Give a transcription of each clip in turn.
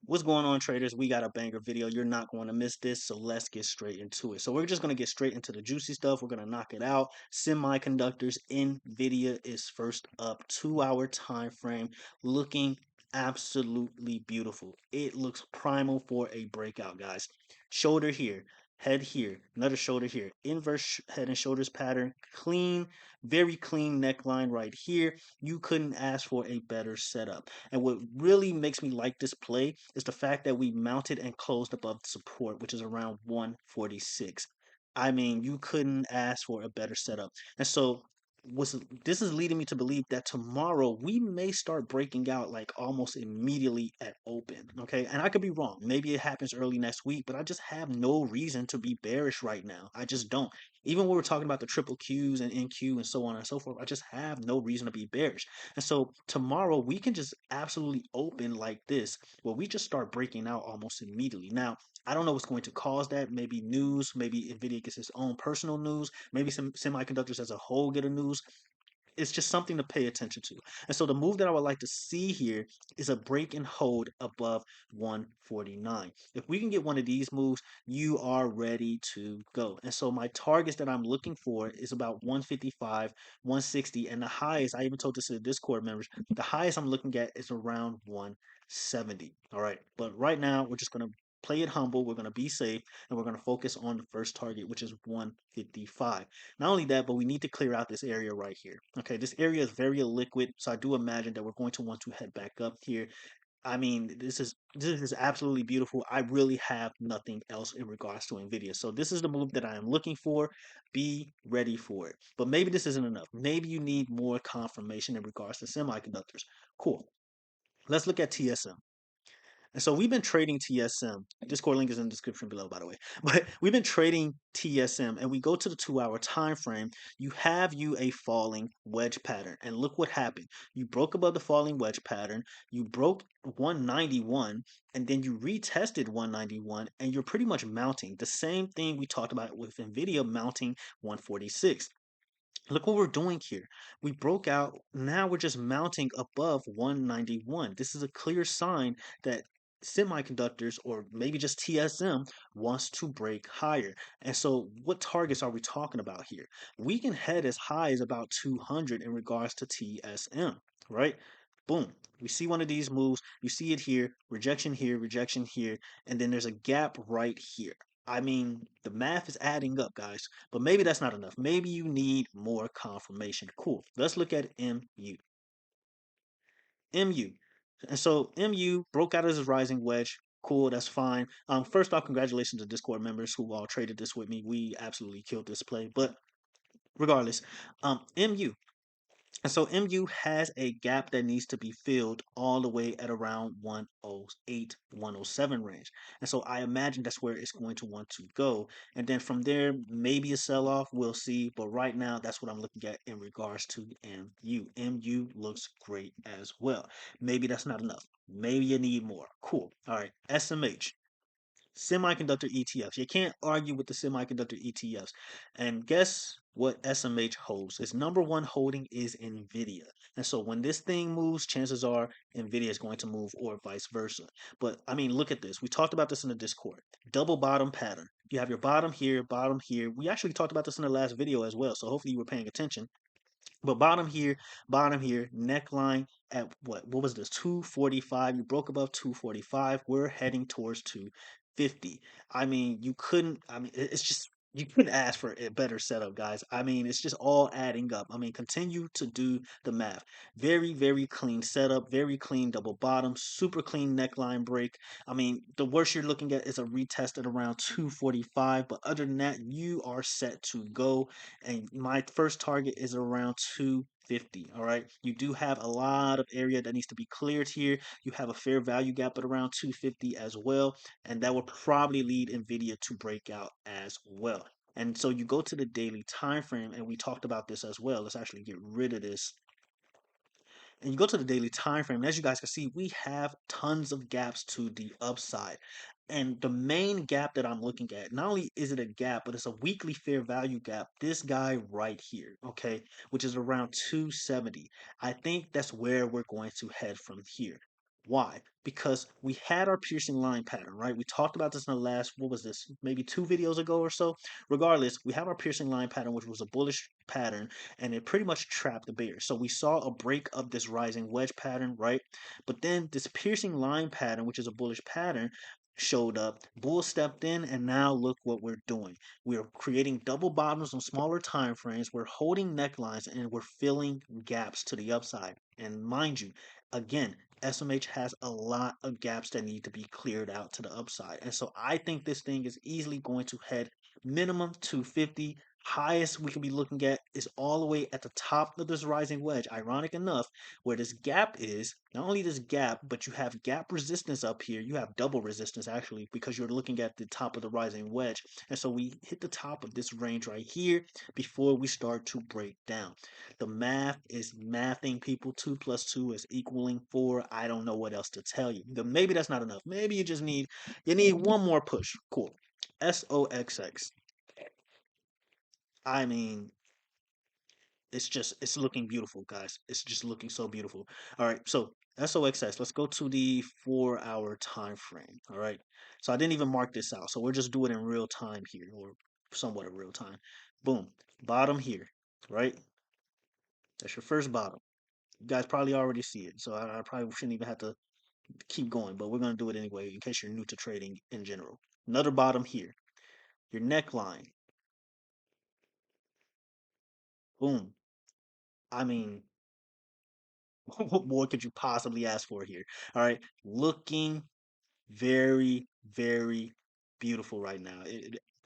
What's going on, traders? We got a banger video. You're not going to miss this, so let's get straight into it. So we're just going to get straight into the juicy stuff. We're going to knock it out. Semiconductors, Nvidia is first up. 2 hour time frame, looking absolutely beautiful. It looks primal for a breakout, guys. Shoulder here, head here, another shoulder here. Inverse head and shoulders pattern, clean, very clean neckline right here. You couldn't ask for a better setup. And what really makes me like this play is the fact that we mounted and closed above the support, which is around 146. I mean, you couldn't ask for a better setup. And so this is leading me to believe that tomorrow we may start breaking out like almost immediately at open. Okay. And I could be wrong. Maybe it happens early next week, but I just have no reason to be bearish right now. I just don't. Even when we're talking about the triple Qs and NQ and so on and so forth, I just have no reason to be bearish. And so tomorrow we can just absolutely open like this, where we just start breaking out almost immediately. Now, I don't know what's going to cause that. Maybe news, maybe Nvidia gets its own personal news, maybe some semiconductors as a whole get a news. It's just something to pay attention to. And so the move that I would like to see here is a break and hold above 149. If we can get one of these moves, you are ready to go. And so my targets that I'm looking for is about 155, 160, and the highest, I even told this to the Discord members, the highest I'm looking at is around 170. All right. But right now, we're just going to play it humble. We're going to be safe, and we're going to focus on the first target, which is 155. Not only that, but we need to clear out this area right here. Okay, this area is very liquid, so I do imagine that we're going to want to head back up here. I mean, this is absolutely beautiful. I really have nothing else in regards to Nvidia. So this is the move that I am looking for. Be ready for it. But maybe this isn't enough. Maybe you need more confirmation in regards to semiconductors. Cool. Let's look at TSM. And so we've been trading TSM. Discord link is in the description below, by the way. But we've been trading TSM, and we go to the 2 hour time frame. You have a falling wedge pattern, and look what happened. You broke above the falling wedge pattern. You broke 191, and then you retested 191, and you're pretty much mounting the same thing we talked about with Nvidia mounting 146. Look what we're doing here. We broke out. Now we're just mounting above 191. This is a clear sign that semiconductors, or maybe just TSM, wants to break higher. And so what targets are we talking about here? We can head as high as about 200 in regards to TSM, right? Boom. We see one of these moves. You see it here, rejection here, and then there's a gap right here. I mean, the math is adding up, guys. But maybe that's not enough. Maybe you need more confirmation. Cool. Let's look at MU. MU. And so MU broke out as a rising wedge. Cool, that's fine. First off, congratulations to Discord members who all traded this with me. We absolutely killed this play. But regardless, MU. And so MU has a gap that needs to be filled all the way at around 108, 107 range. And so I imagine that's where it's going to want to go. And then from there, maybe a sell off, we'll see. But right now, that's what I'm looking at in regards to MU. MU looks great as well. Maybe that's not enough. Maybe you need more. Cool. All right. SMH. Semiconductor ETFs. You can't argue with the semiconductor ETFs. And guess what SMH holds? Its number one holding is Nvidia. And so when this thing moves, chances are Nvidia is going to move or vice versa. But I mean, look at this. We talked about this in the Discord. Double bottom pattern. You have your bottom here, bottom here. We actually talked about this in the last video as well. So hopefully you were paying attention. But bottom here, neckline at what was this? 245. You broke above 245. We're heading towards 250. I mean, it's just you couldn't ask for a better setup, guys. I mean, it's just all adding up. I mean, continue to do the math. Very, very clean setup, very clean double bottom, super clean neckline break. I mean, the worst you're looking at is a retest at around 245. But other than that, you are set to go, and my first target is around 250. All right, you do have a lot of area that needs to be cleared here. You have a fair value gap at around 250 as well, and that will probably lead Nvidia to break out as well. And so you go to the daily time frame, and we talked about this as well. Let's actually get rid of this, and you go to the daily time frame. As you guys can see, we have tons of gaps to the upside. And the main gap that I'm looking at, not only is it a gap, but it's a weekly fair value gap. This guy right here, okay, which is around 270. I think that's where we're going to head from here. Why? Because we had our piercing line pattern, right? We talked about this in the last, what was this, maybe 2 videos ago or so. Regardless, we have our piercing line pattern, which was a bullish pattern, and it pretty much trapped the bear. So we saw a break of this rising wedge pattern, right? But then this piercing line pattern, which is a bullish pattern, showed up. Bull stepped in, and now look what we're doing. We are creating double bottoms on smaller time frames. We're holding necklines, and we're filling gaps to the upside. And mind you, again, SMH has a lot of gaps that need to be cleared out to the upside. And so I think this thing is easily going to head minimum 250. Highest we can be looking at is all the way at the top of this rising wedge. Ironic enough, where this gap is, not only this gap, but you have gap resistance up here. You have double resistance actually, because you're looking at the top of the rising wedge. And so we hit the top of this range right here before we start to break down. The math is mathing, people. 2 plus 2 is equaling 4. I don't know what else to tell you. Maybe that's not enough. Maybe you need one more push. Cool. SOXX. I mean, it's looking beautiful, guys. It's just looking so beautiful. All right, so SOXX. Let's go to the 4 hour time frame. All right. So I didn't even mark this out. So we're just doing it in real time here, or somewhat of real time. Boom. Bottom here. Right. That's your first bottom. You guys probably already see it, so I probably shouldn't even have to keep going, but we're going to do it anyway in case you're new to trading in general. Another bottom here. Your neckline. Boom. I mean, what more could you possibly ask for here? All right. Looking very, very beautiful right now.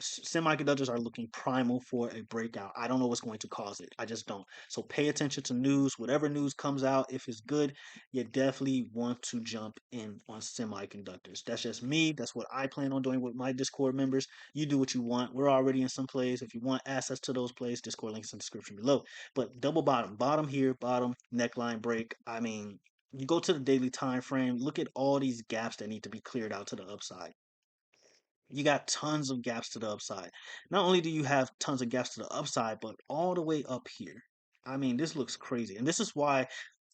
Semiconductors are looking primal for a breakout. I don't know what's going to cause it. I just don't. So pay attention to news. Whatever news comes out, if it's good, you definitely want to jump in on semiconductors. That's just me. That's what I plan on doing with my Discord members. You do what you want. We're already in some plays. If you want access to those plays, Discord links in the description below. But double bottom, bottom here, bottom neckline break. I mean, you go to the daily time frame, look at all these gaps that need to be cleared out to the upside. You got tons of gaps to the upside. Not only do you have tons of gaps to the upside, but all the way up here. I mean, this looks crazy. And this is why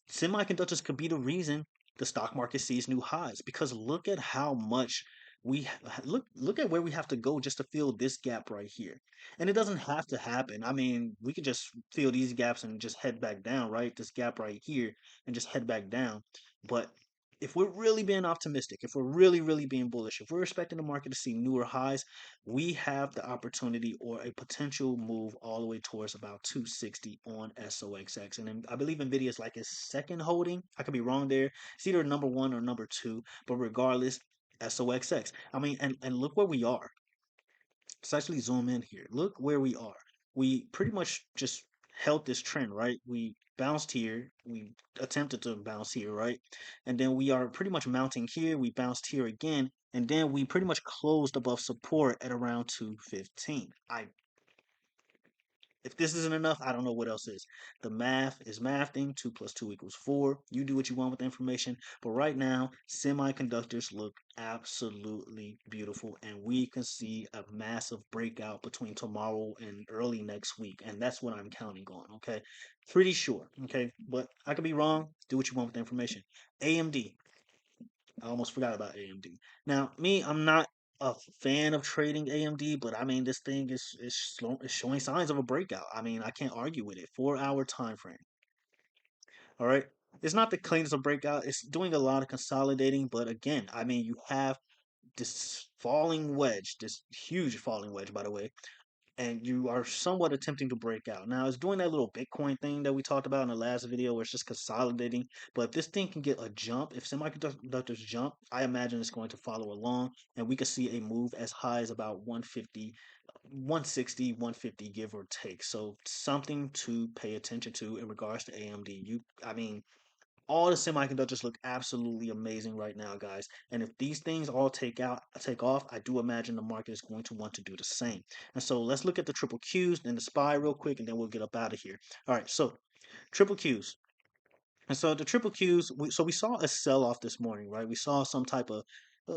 semiconductors could be the reason the stock market sees new highs, because look at how much look at where we have to go just to fill this gap right here. And it doesn't have to happen. I mean, we could just fill these gaps and just head back down, right? This gap right here, and just head back down. But if we're really being optimistic, if we're really being bullish, if we're expecting the market to see newer highs, we have the opportunity or a potential move all the way towards about 260 on SOXX. And then I believe Nvidia is like its second holding. I could be wrong there. It's either number one or number two, but regardless, SOXX. I mean, and look where we are. Let's actually zoom in here. Look where we are. We pretty much just held this trend, right? We bounced here. We attempted to bounce here, right? And then we are pretty much mounting here. We bounced here again. And then we pretty much closed above support at around 215. If this isn't enough, I don't know what else is. The math is mathing. 2 plus 2 equals 4. You do what you want with the information. But right now, semiconductors look absolutely beautiful. And we can see a massive breakout between tomorrow and early next week. And that's what I'm counting on. Okay. Pretty sure. Okay. But I could be wrong. Do what you want with the information. AMD. I almost forgot about AMD. Now, me, I'm not a fan of trading AMD, but I mean, this thing is showing signs of a breakout. I mean, I can't argue with it. 4 hour time frame. All right. It's not the cleanest of breakout. It's doing a lot of consolidating, but again, I mean, you have this falling wedge, this huge falling wedge, by the way, and you are somewhat attempting to break out. Now, it's doing that little Bitcoin thing that we talked about in the last video where it's just consolidating. But if this thing can get a jump, if semiconductors jump, I imagine it's going to follow along and we could see a move as high as about 150, 160, 150, give or take. So something to pay attention to in regards to AMD. I mean, all the semiconductors look absolutely amazing right now, guys. And if these things all take off, I do imagine the market is going to want to do the same. And so let's look at the triple Qs, then the SPY real quick, and then we'll get up out of here. All right, so triple Qs. And so the triple Qs, so we saw a sell off this morning, right? We saw some type of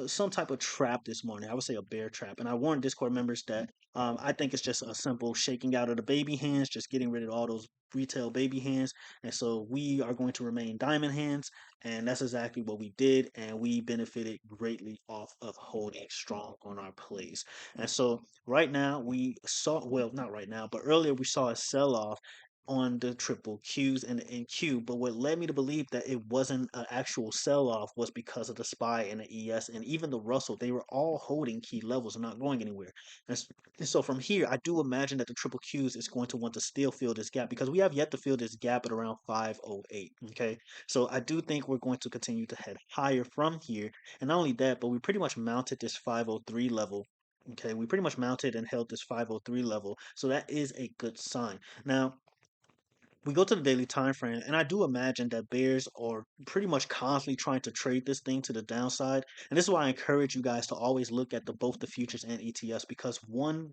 some type of trap this morning. I would say a bear trap. And I warned Discord members that I think it's just a simple shaking out of the baby hands, just getting rid of all those retail baby hands. And so we are going to remain diamond hands. And that's exactly what we did. And we benefited greatly off of holding strong on our plays. And so right now we saw, well, not right now, but earlier we saw a sell off on the triple Qs and the NQ. But what led me to believe that it wasn't an actual sell off was because of the SPY and the ES and even the Russell. They were all holding key levels and not going anywhere. And so from here, I do imagine that the triple Qs is going to want to still fill this gap because we have yet to fill this gap at around 508. Okay. So I do think we're going to continue to head higher from here. And not only that, but we pretty much mounted this 503 level. Okay, we pretty much mounted and held this 503 level. So that is a good sign. Now, we go to the daily time frame, and I do imagine that bears are pretty much constantly trying to trade this thing to the downside. And this is why I encourage you guys to always look at the both the futures and ETFs because one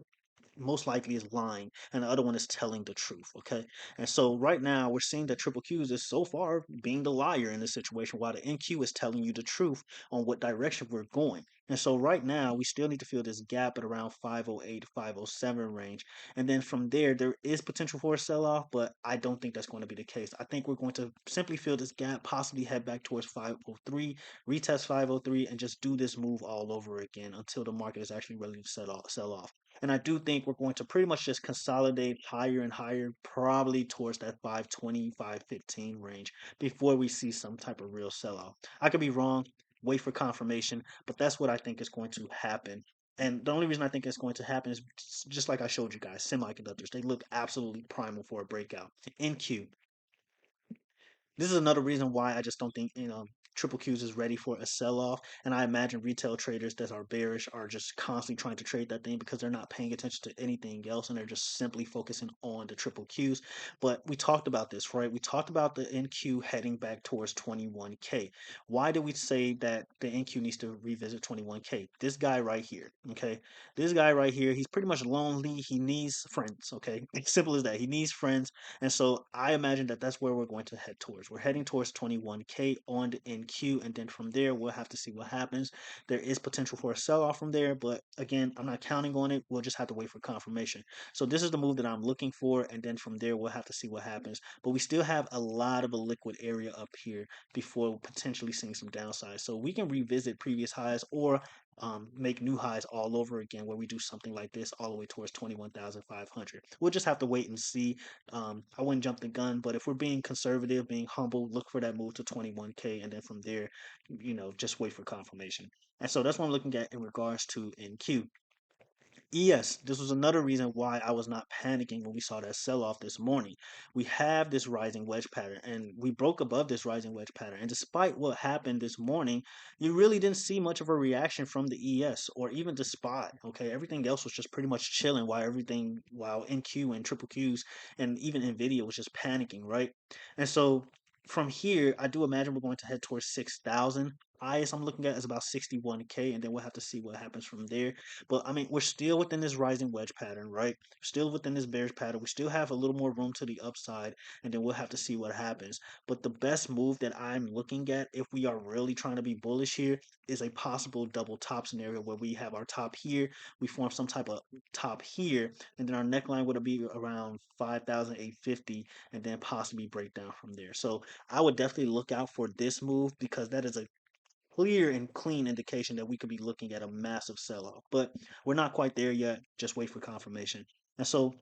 most likely is lying and the other one is telling the truth. Okay. And so right now we're seeing that triple Qs is so far being the liar in this situation while the NQ is telling you the truth on what direction we're going. And so right now we still need to fill this gap at around 508 507 range. And then from there there is potential for a sell off, but I don't think that's going to be the case. I think we're going to simply fill this gap, possibly head back towards 503, retest 503, and just do this move all over again until the market is actually ready to sell off. And I do think we're going to pretty much just consolidate higher and higher, probably towards that 520, 515 range before we see some type of real selloff. I could be wrong, wait for confirmation, but that's what I think is going to happen. And the only reason I think it's going to happen is just like I showed you guys, semiconductors. They look absolutely primal for a breakout. NQ, this is another reason why I just don't think triple Qs is ready for a sell off. And I imagine retail traders that are bearish are just constantly trying to trade that thing because they're not paying attention to anything else and they're just simply focusing on the triple Qs. But we talked about this, right? We talked about the NQ heading back towards 21K. Why do we say that the NQ needs to revisit 21K? This guy right here, okay? This guy right here, he's pretty much lonely. He needs friends, okay? Simple as that. He needs friends, and so I imagine that that's where we're going to head towards. We're heading towards 21K on the NQ, and then from there, we'll have to see what happens. There is potential for a sell off from there, but again, I'm not counting on it. We'll just have to wait for confirmation. So this is the move that I'm looking for, and then from there, we'll have to see what happens. But we still have a lot of a liquid area up here before potentially seeing some downside. So we can revisit previous highs or make new highs all over again where we do something like this all the way towards 21,500. We'll just have to wait and see. I wouldn't jump the gun, but if we're being conservative, being humble, look for that move to 21K, and then from there, just wait for confirmation. And so that's what I'm looking at in regards to NQ. Yes, this was another reason why I was not panicking when we saw that sell off this morning. We have this rising wedge pattern, and we broke above this rising wedge pattern. And despite what happened this morning, you really didn't see much of a reaction from the ES or even the spot. Okay, everything else was just pretty much chilling while NQ and triple Qs and even Nvidia was just panicking, right? And so from here, I do imagine we're going to head towards 6,000. Highest I'm looking at is about 61K, and then we'll have to see what happens from there. But I mean, we're still within this rising wedge pattern, right? Still within this bearish pattern. We still have a little more room to the upside, and then we'll have to see what happens. But the best move that I'm looking at, if we are really trying to be bullish here, is a possible double top scenario where we have our top here, we form some type of top here, and then our neckline would be around 5,850, and then possibly break down from there. So I would definitely look out for this move because that is a clear and clean indication that we could be looking at a massive sell-off. But we're not quite there yet. Just wait for confirmation. And so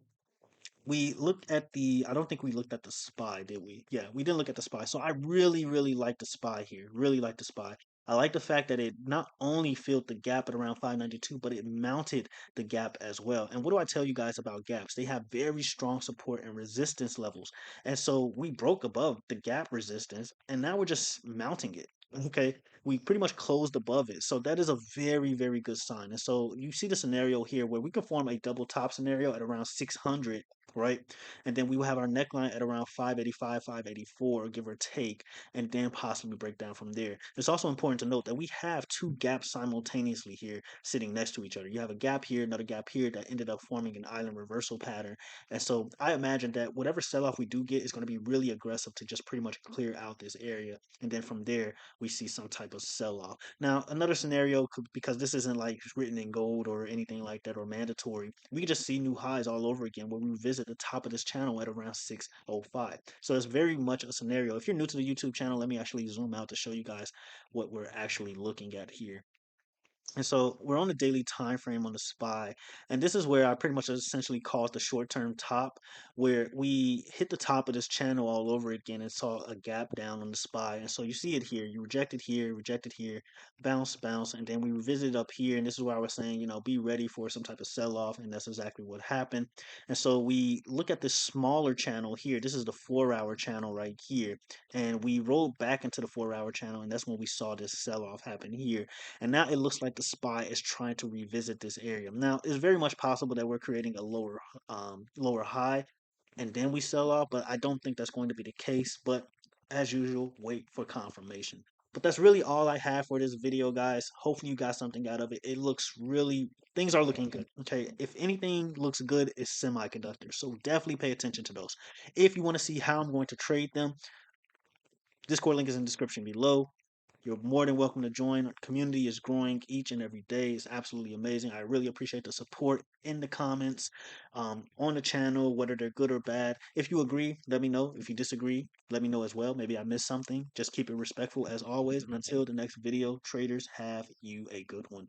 we looked at I don't think we looked at the spy, did we? Yeah, we didn't look at the spy. So I really, really like the spy here. Really like the spy. I like the fact that it not only filled the gap at around 592, but it mounted the gap as well. And what do I tell you guys about gaps? They have very strong support and resistance levels. And so we broke above the gap resistance, and now we're just mounting it. Okay, we pretty much closed above it. So that is a very, very good sign. And so you see the scenario here where we can form a double top scenario at around 600 right? And then we will have our neckline at around 585, 584, give or take, and then possibly break down from there. It's also important to note that we have two gaps simultaneously here sitting next to each other. You have a gap here, another gap here that ended up forming an island reversal pattern. And so I imagine that whatever sell off we do get is going to be really aggressive to just pretty much clear out this area. And then from there, we see some type of sell off. Now, another scenario, because this isn't like written in gold or anything like that or mandatory, we can just see new highs all over again where we visit the top of this channel at around 605. So it's very much a scenario. If you're new to the YouTube channel, let me actually zoom out to show you guys what we're actually looking at here. And so we're on the daily time frame on the SPY, and this is where I pretty much essentially called the short-term top, where we hit the top of this channel all over again and saw a gap down on the SPY. And so you see it here, you rejected here, bounce, bounce, and then we revisited up here, and this is where I was saying, you know, be ready for some type of sell-off, and that's exactly what happened. And so we look at this smaller channel here. This is the 4-hour channel right here, and we rolled back into the 4-hour channel, and that's when we saw this sell-off happen here. And now it looks like the SPY is trying to revisit this area. Now, it's very much possible that we're creating a lower high and then we sell off, but I don't think that's going to be the case. But as usual, wait for confirmation. But that's really all I have for this video, guys. Hopefully you got something out of it. It looks really, things are looking good. Okay, if anything looks good, it's semiconductors. So definitely pay attention to those. If you want to see how I'm going to trade them, Discord link is in the description below. You're more than welcome to join. Our community is growing each and every day. It's absolutely amazing. I really appreciate the support in the comments, on the channel, whether they're good or bad. If you agree, let me know. If you disagree, let me know as well. Maybe I missed something. Just keep it respectful as always. And until the next video, traders, have you a good one.